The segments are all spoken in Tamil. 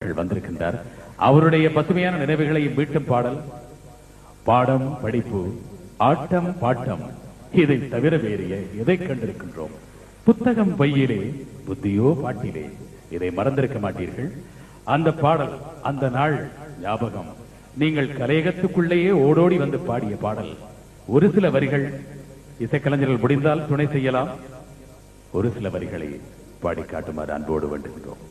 வந்திருக்கின்றார். அவருடைய பசுமையான நினைவுகளை மீட்டும் பாடல், பாடம் படிப்பு, ஆட்டம் பாட்டம், இதை தவிர வேறு எதை கண்டிருக்கின்றோம்? புத்தகம் பையிலே புத்தியோ பாட்டிலே, இதை மறந்திருக்க மாட்டீர்கள். அந்த பாடல், அந்த நாள் ஞாபகம். நீங்கள் கலையகத்துக்குள்ளேயே ஓடோடி வந்து பாடிய பாடல். ஒரு சில வரிகள் இசைக்கலைஞர்கள் முடிந்தால் துணை செய்யலாம். ஒரு சில வரிகளை பாடி காட்டுமாறு அன்போடு வேண்டுகின்றோம்.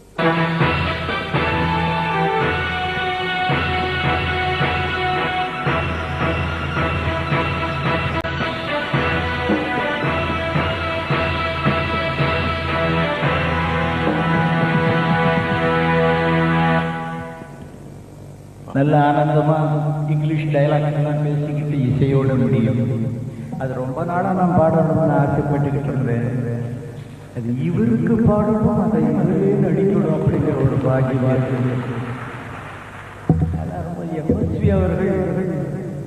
நல்ல ஆனந்தமா இங்கிலீஷ் டைலாக் எல்லாம் பேசிக்கிட்டு இசையோட முடியும். அது ரொம்ப நாளா நான் பாடணும்னு ஆசைப்பட்டுக்கிட்டு இருந்தேன். அது இவருக்கு பாடணும், அதை இவரே நடிக்கணும் அப்படிங்கிற ஒரு பாக்கியம். எம்எஸ்வி அவர்கள்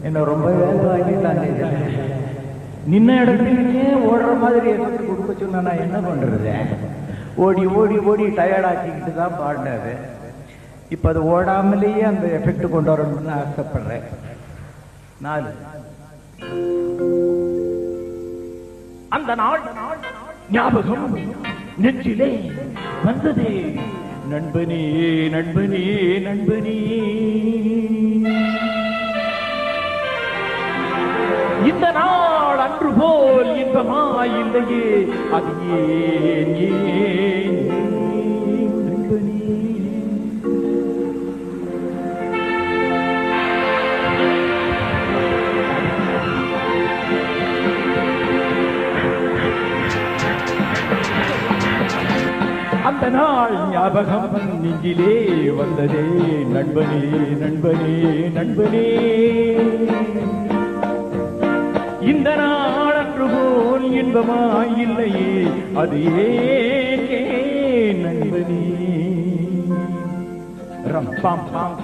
என்ன ரொம்ப வேலை வாங்கிட்டாங்க. நின்ன இடத்துலயே ஓடுற மாதிரி எனக்கு கொடுக்க சொன்னா நான் என்ன பண்றது? ஓடி ஓடி ஓடி டயர்டாக்கிக்கிட்டு தான் பாடினது. இப்ப அது ஓடாமலேயே அந்த எஃபெக்ட் கொண்டு வரணும்னு ஆசைப்படுறேன். 4 அந்த நாள் ஞாபகம் நெஞ்சிலே வந்ததே, நண்பனே நண்பனே நண்பனே, இந்த நாள் அன்று போல் இன்பமாயில்லையே, அது ஏன் ஏன் நண்பனே. அந்த நாள் ஞாபகம் நெஞ்சிலே வந்ததே, நண்பனே நண்பனே நண்பனே, இந்த நாள் அன்று போல் இன்பமாயில்லையே, அது ஏன் ஏன் நண்பனே. ரம் பாம் பாம்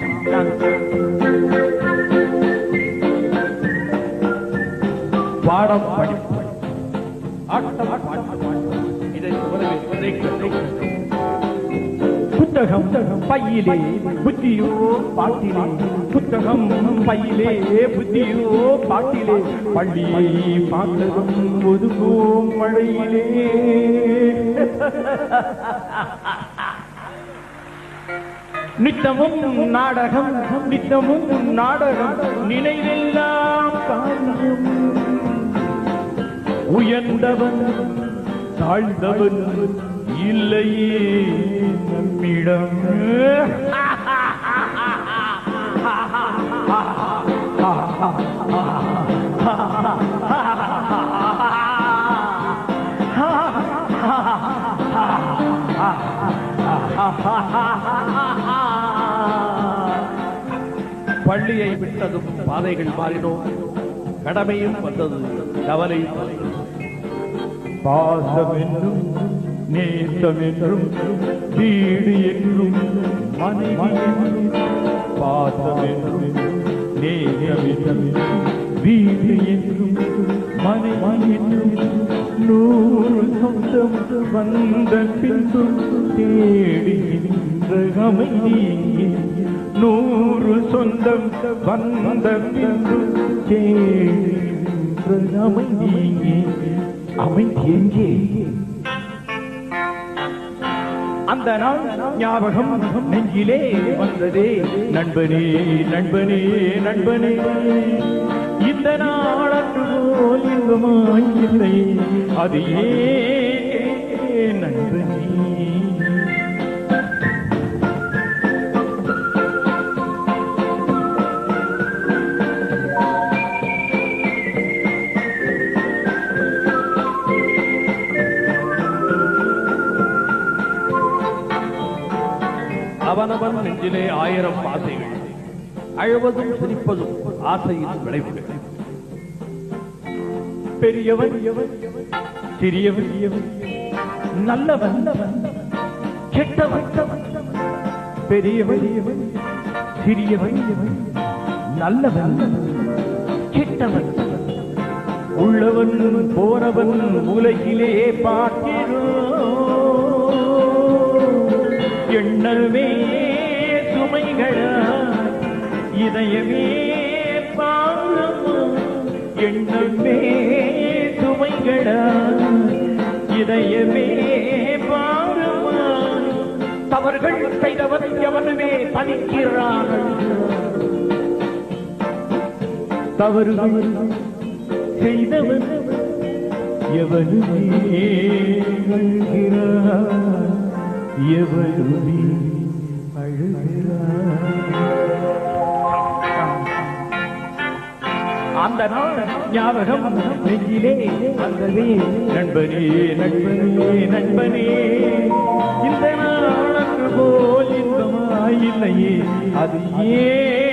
பாடம் படிப்பு, ஆட்டம் பாட்டம், இதை புத்தகம் பையிலே புத்தியோ பாட்டிலே, புத்தகம் பையிலே புத்தியோ பாட்டிலே, பள்ளியை பார்த்ததும் ஒதுங்கும் மழையிலே. நித்தமும் நாடகம் நித்தமும் நாடகம், நினைவெல்லாம் காரியம், உயர்ந்தவன் தாழ்ந்தவன் இல்லையே நம்மிடம். பள்ளியை விட்டதும் பாதைகள் மாறினோம், கடமையும் வந்தது, கவலையும் வந்தது. பாசம் என்றும் நேசம் என்றும் வீடு என்றும் மனைவி, பாசம் என்றும் நேசம் என்றும் வீடு என்றும் மனைவி என்றும் 100 சொந்தம் வந்த பின்பும் தேடுகின்ற அமைதி, 100 சொந்தம் வந்த பின்பும் தேடுகின்ற அமைதி. அமைதி எங்கே? அந்த நாள் ஞாபகம் நெஞ்சிலே வந்ததே, நண்பனே நண்பனே நண்பனே, இந்த நாள் அன்று போல் இன்பமாயில்லை, அது ஏன் நண்பனே. அவனவன் நெஞ்சிலே 1000 ஆசைகள், அழுவதும் சிரிப்பதும் ஆசையின் விளைவுகள். பெரியவன் சிறியவன், நல்லவன் கெட்டவன், பெரியவன் சிறியவன், நல்லவன் கெட்டவன், உள்ளவன் போனவன் உலகிலே பார்க்கிறோம். எண்ணமே இதயமே பாரமா எண்ணமே சுமைகளா இதயமே பாரமா தவறுகள் செய்தவன் எவனுமே தணிக்கிறார்கள் தவறுகள் செய்தவன் எவனுமே அழுகிறான் எவனுமே அந்த நாள் ஞாபகம் நெஞ்சிலே வந்ததே நண்பனே நண்பனே நண்பனே இந்த நாள் அன்று போல் இன்பமாயில்லையே அது ஏன்